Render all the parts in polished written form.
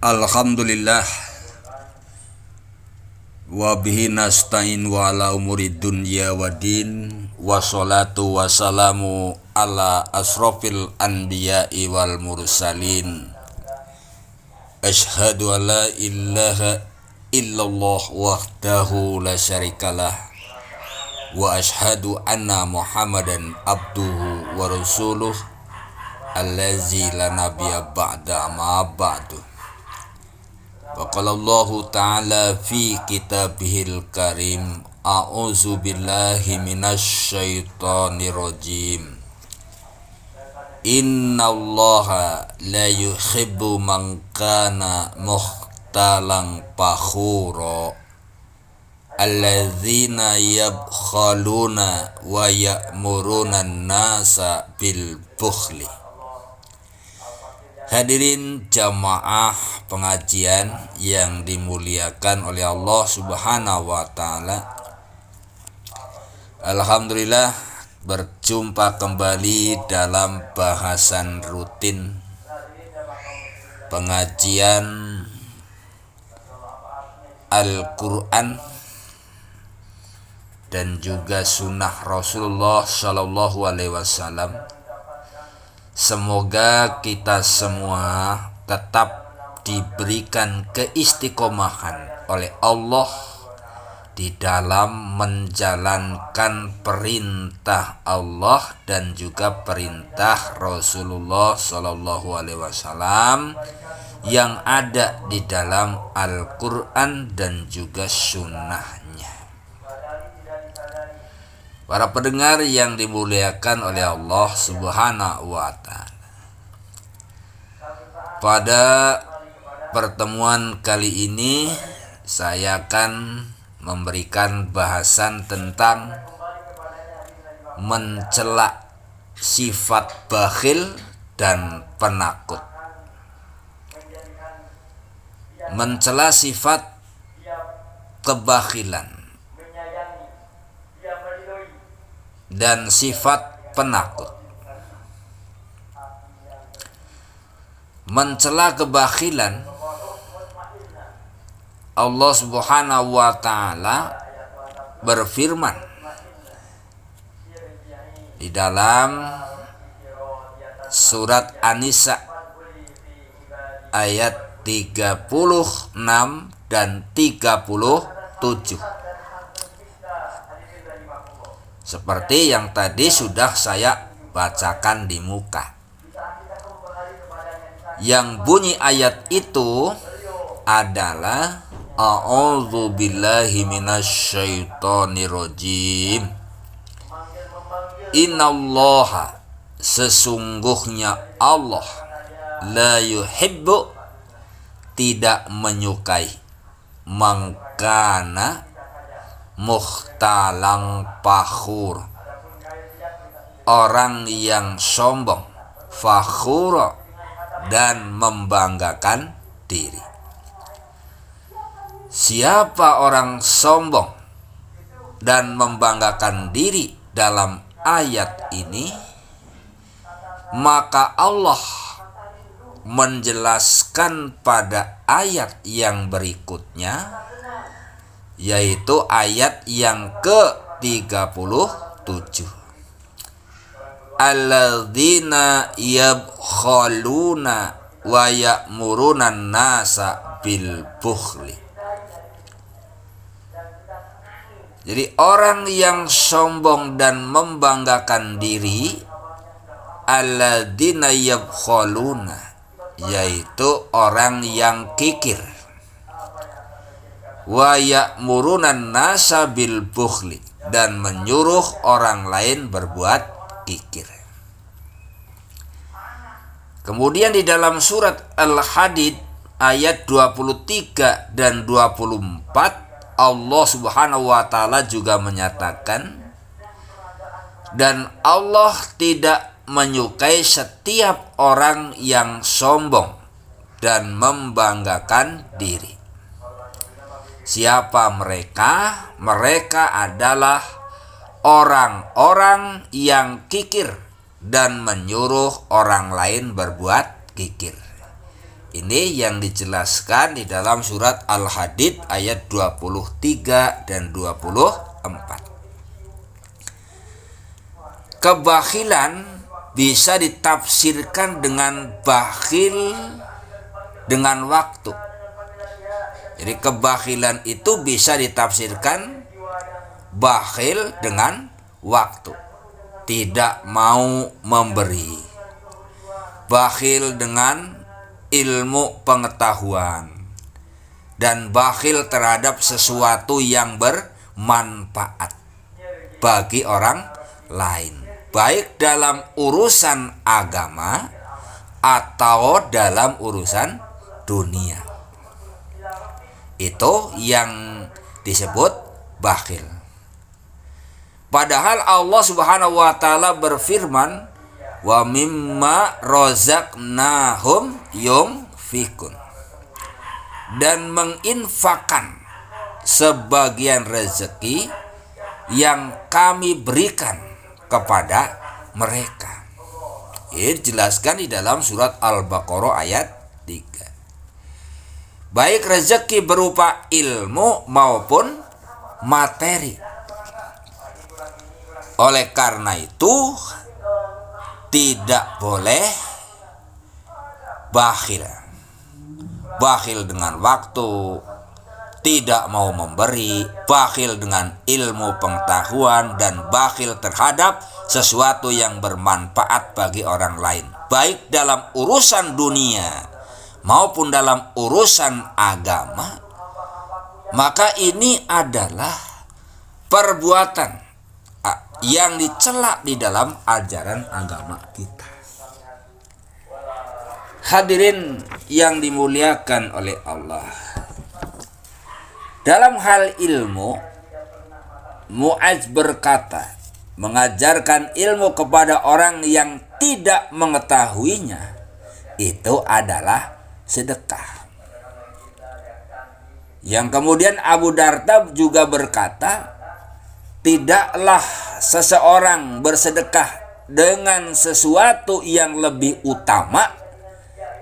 Alhamdulillah wa bihi nasta'in wa ala umuri dunya waddin wassalatu wassalamu ala asrofil anbiya'i wal mursalin asyhadu an la ilaha illallah wahdahu la syarikalah wa asyhadu anna muhammadan abduhu wa rasuluh allazi la nabiyya ba'da ma ba'du. Wa qala Allahu ta'ala fi kitabihil karim a'udzu billahi minasy syaithanir rajim. Innallaha la yuhibbu man kana mukhtalan fakhura alladzina yabkhaluna wa ya'muruna an-nasa bil bukhli. Hadirin jamaah pengajian yang dimuliakan oleh Allah Subhanahu wa taala. Alhamdulillah berjumpa kembali dalam bahasan rutin pengajian Al-Qur'an dan juga sunnah Rasulullah Shallallahu Alaihi Wasallam. Semoga kita semua tetap diberikan keistiqomahan oleh Allah di dalam menjalankan perintah Allah dan juga perintah Rasulullah Shallallahu Alaihi Wasallam yang ada di dalam Al-Quran dan juga sunnahnya. Para pendengar yang dimuliakan oleh Allah Subhanahu wa ta'ala, pada pertemuan kali ini saya akan memberikan bahasan tentang mencela sifat bakhil dan penakut. Mencela sifat kebakhilan dan sifat penakut. Mencela kebakhilan, Allah Subhanahu wa taala berfirman di dalam surat An-Nisa ayat 36 dan 37. Seperti yang tadi sudah saya bacakan di muka. Yang bunyi ayat itu adalah a'udzu billahi minasy syaithanir rajim. Innallaha, sesungguhnya Allah, la yuhibbu, tidak menyukai, mangkana mukhtalang fakhur, orang yang sombong, fakhur, dan membanggakan diri. Siapa orang sombong dan membanggakan diri dalam ayat ini, maka Allah menjelaskan pada ayat yang berikutnya, yaitu ayat yang ke-37. Alladzina yabkhaluna wa ya'muruna an-nasa bil bukhli. Jadi orang yang sombong dan membanggakan diri, alladzina yabkhaluna, yaitu orang yang kikir, wa ya'murunan nasa bil bukhli, dan menyuruh orang lain berbuat kikir. Kemudian di dalam surat Al-Hadid ayat 23 dan 24, Allah Subhanahu wa taala juga menyatakan, dan Allah tidak menyukai setiap orang yang sombong dan membanggakan diri. Siapa mereka? Mereka adalah orang-orang yang kikir dan menyuruh orang lain berbuat kikir. Ini yang dijelaskan di dalam surat Al-Hadid ayat 23 dan 24. Kebakhilan bisa ditafsirkan dengan bakhil dengan waktu. Jadi kebakhilan itu bisa ditafsirkan bakhil dengan waktu, tidak mau memberi. Bakhil dengan ilmu pengetahuan, dan bakhil terhadap sesuatu yang bermanfaat bagi orang lain, baik dalam urusan agama atau dalam urusan dunia. Itu yang disebut bakhil. Padahal Allah Subhanahu wa taala berfirman, wa mimma razaqnahum yunfikun, dan menginfakkan sebagian rezeki yang kami berikan kepada mereka. Ini dijelaskan di dalam surat Al-Baqarah ayat 3. Baik rezeki berupa ilmu maupun materi. Oleh karena itu tidak boleh bakhil. Bakhil dengan waktu, tidak mau memberi, bakhil dengan ilmu pengetahuan, dan bakhil terhadap sesuatu yang bermanfaat bagi orang lain, baik dalam urusan dunia maupun dalam urusan agama. Maka ini adalah perbuatan yang dicela di dalam ajaran agama kita. Hadirin yang dimuliakan oleh Allah, dalam hal ilmu, Mu'adz berkata, mengajarkan ilmu kepada orang yang tidak mengetahuinya itu adalah sedekah. Yang kemudian Abu Darda juga berkata, tidaklah seseorang bersedekah dengan sesuatu yang lebih utama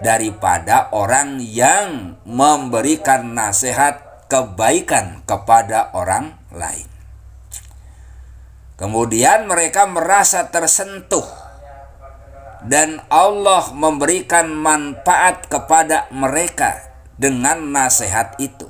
daripada orang yang memberikan nasihat kebaikan kepada orang lain. Kemudian mereka merasa tersentuh dan Allah memberikan manfaat kepada mereka dengan nasihat itu.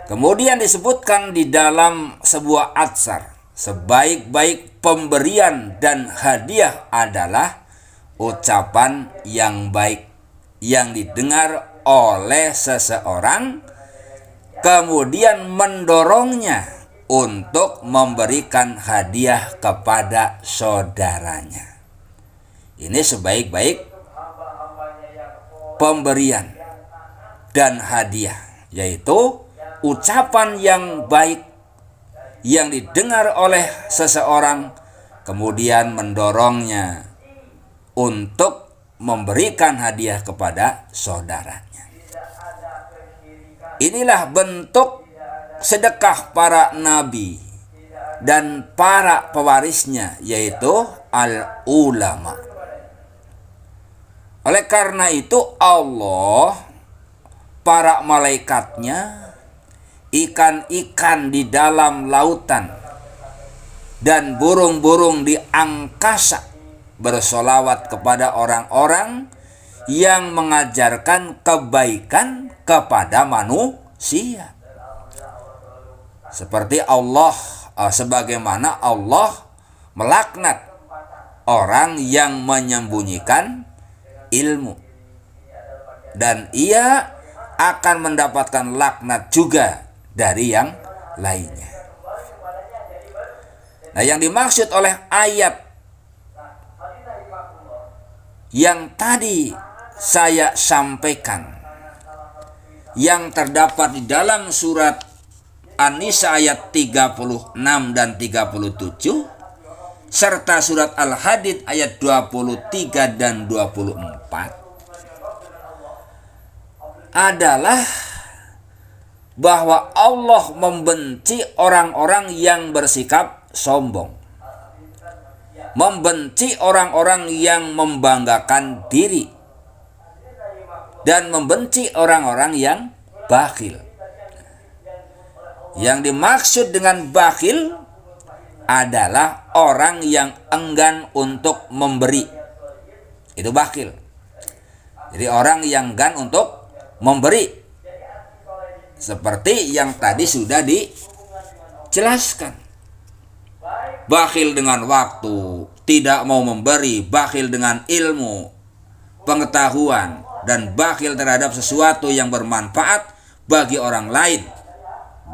Kemudian disebutkan di dalam sebuah atsar, sebaik-baik pemberian dan hadiah adalah ucapan yang baik yang didengar oleh seseorang, kemudian mendorongnya untuk memberikan hadiah kepada saudaranya. Ini sebaik-baik pemberian dan hadiah, yaitu ucapan yang baik yang didengar oleh seseorang, kemudian mendorongnya untuk memberikan hadiah kepada saudaranya. Inilah bentuk sedekah para nabi dan para pewarisnya, yaitu al-ulama. Oleh karena itu Allah, para malaikatnya, ikan-ikan di dalam lautan, dan burung-burung di angkasa bersolawat kepada orang-orang yang mengajarkan kebaikan kepada manusia. Seperti Allah, sebagaimana Allah melaknat orang yang menyembunyikan ilmu, dan ia akan mendapatkan laknat juga dari yang lainnya. Nah, yang dimaksud oleh ayat yang tadi saya sampaikan, yang terdapat di dalam surat An-Nisa ayat 36 dan 37, serta surat Al-Hadid ayat 23 dan 24, adalah bahwa Allah membenci orang-orang yang bersikap sombong, membenci orang-orang yang membanggakan diri, dan membenci orang-orang yang bakhil. Yang dimaksud dengan bakhil adalah orang yang enggan untuk memberi. Itu bakhil. Jadi orang yang enggan untuk memberi. Seperti yang tadi sudah dijelaskan. Bakhil dengan waktu, tidak mau memberi, bakhil dengan ilmu, pengetahuan, dan bakhil terhadap sesuatu yang bermanfaat bagi orang lain,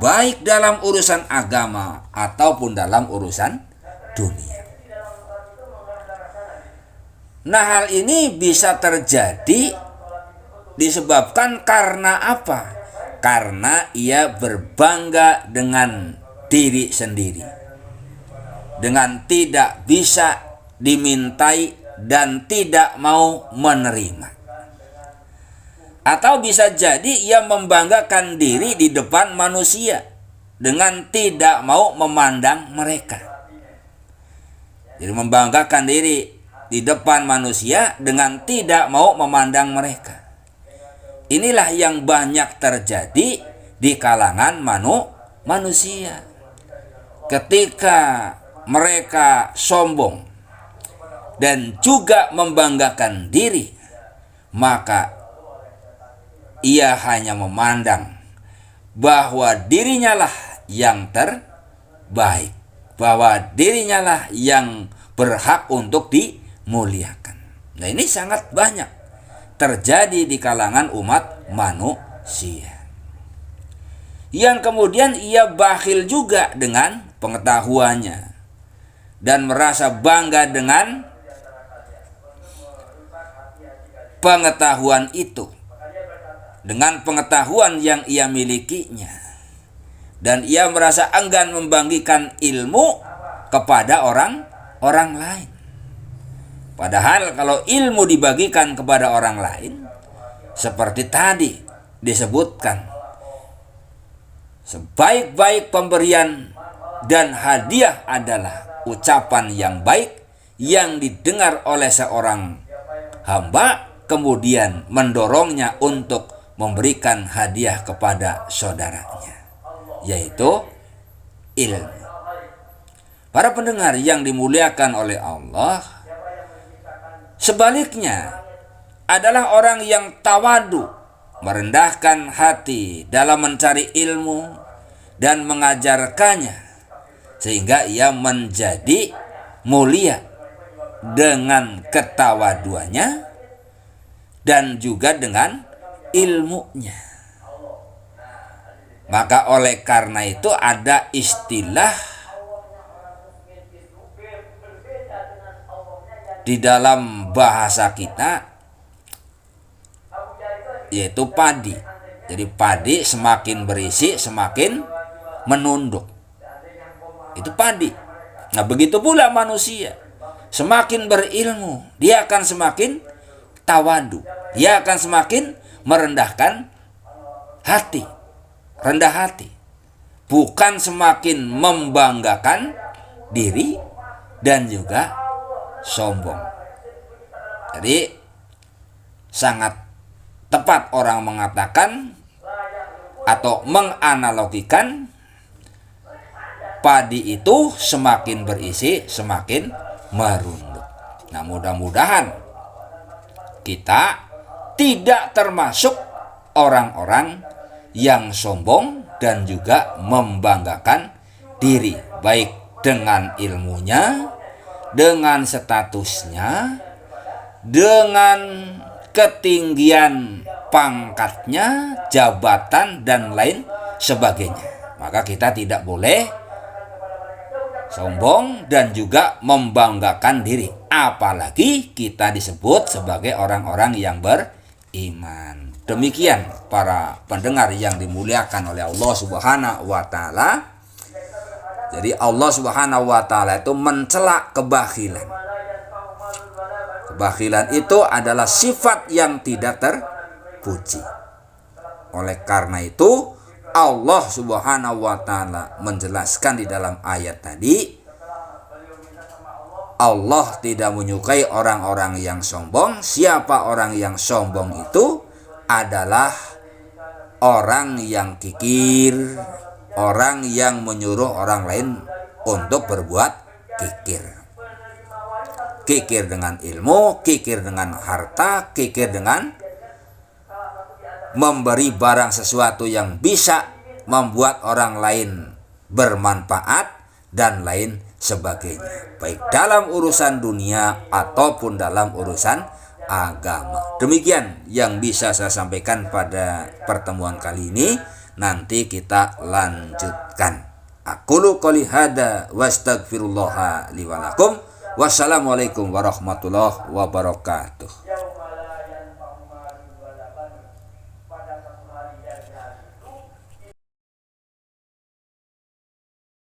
baik dalam urusan agama ataupun dalam urusan dunia. Nah, hal ini bisa terjadi disebabkan karena apa? Karena ia berbangga dengan diri sendiri, dengan tidak bisa dimintai dan tidak mau menerima. Atau bisa jadi ia membanggakan diri di depan manusia dengan tidak mau memandang mereka. Jadi membanggakan diri di depan manusia dengan tidak mau memandang mereka. Inilah yang banyak terjadi di kalangan manusia. Ketika mereka sombong dan juga membanggakan diri, maka ia hanya memandang bahwa dirinya lah yang terbaik, bahwa dirinya lah yang berhak untuk dimuliakan. Nah, ini sangat banyak terjadi di kalangan umat manusia. Yang kemudian ia bakhil juga dengan pengetahuannya dan merasa bangga dengan pengetahuan itu, dengan pengetahuan yang ia milikinya, dan ia merasa enggan membagikan ilmu kepada orang lain. Padahal kalau ilmu dibagikan kepada orang lain, seperti tadi disebutkan, sebaik-baik pemberian dan hadiah adalah ucapan yang baik yang didengar oleh seorang hamba, kemudian mendorongnya untuk memberikan hadiah kepada saudaranya, yaitu ilmu. Para pendengar yang dimuliakan oleh Allah, sebaliknya adalah orang yang tawadu, merendahkan hati dalam mencari ilmu dan mengajarkannya, sehingga ia menjadi mulia dengan ketawaduannya dan juga dengan ilmunya. Maka oleh karena itu ada istilah di dalam bahasa kita, yaitu padi. Jadi padi semakin berisi semakin menunduk. Itu padi. Nah, begitu pula manusia. Semakin berilmu, dia akan semakin tawadu. Dia akan semakin merendahkan hati, rendah hati, bukan semakin membanggakan diri dan juga sombong. Jadi sangat tepat orang mengatakan atau menganalogikan padi itu semakin berisi semakin merunduk. Nah, mudah-mudahan kita tidak termasuk orang-orang yang sombong dan juga membanggakan diri, baik dengan ilmunya, dengan statusnya, dengan ketinggian pangkatnya, jabatan, dan lain sebagainya. Maka kita tidak boleh sombong dan juga membanggakan diri, apalagi kita disebut sebagai orang-orang yang beriman. Demikian para pendengar yang dimuliakan oleh Allah Subhanahu wa taala. Jadi Allah Subhanahu wa taala itu mencela kebakhilan. Kebakhilan itu adalah sifat yang tidak terpuji. Oleh karena itu Allah Subhanahu wa taala menjelaskan di dalam ayat tadi, Allah tidak menyukai orang-orang yang sombong. Siapa orang yang sombong itu adalah orang yang kikir, orang yang menyuruh orang lain untuk berbuat kikir. Kikir dengan ilmu, kikir dengan harta, kikir dengan memberi barang sesuatu yang bisa membuat orang lain bermanfaat dan lain sebagainya, baik dalam urusan dunia ataupun dalam urusan agama. Demikian yang bisa saya sampaikan pada pertemuan kali ini. Nanti kita lanjutkan. Aqulu qouli hadza wastaghfirullaha li wa lakum. Wassalamualaikum warahmatullahi wabarakatuh.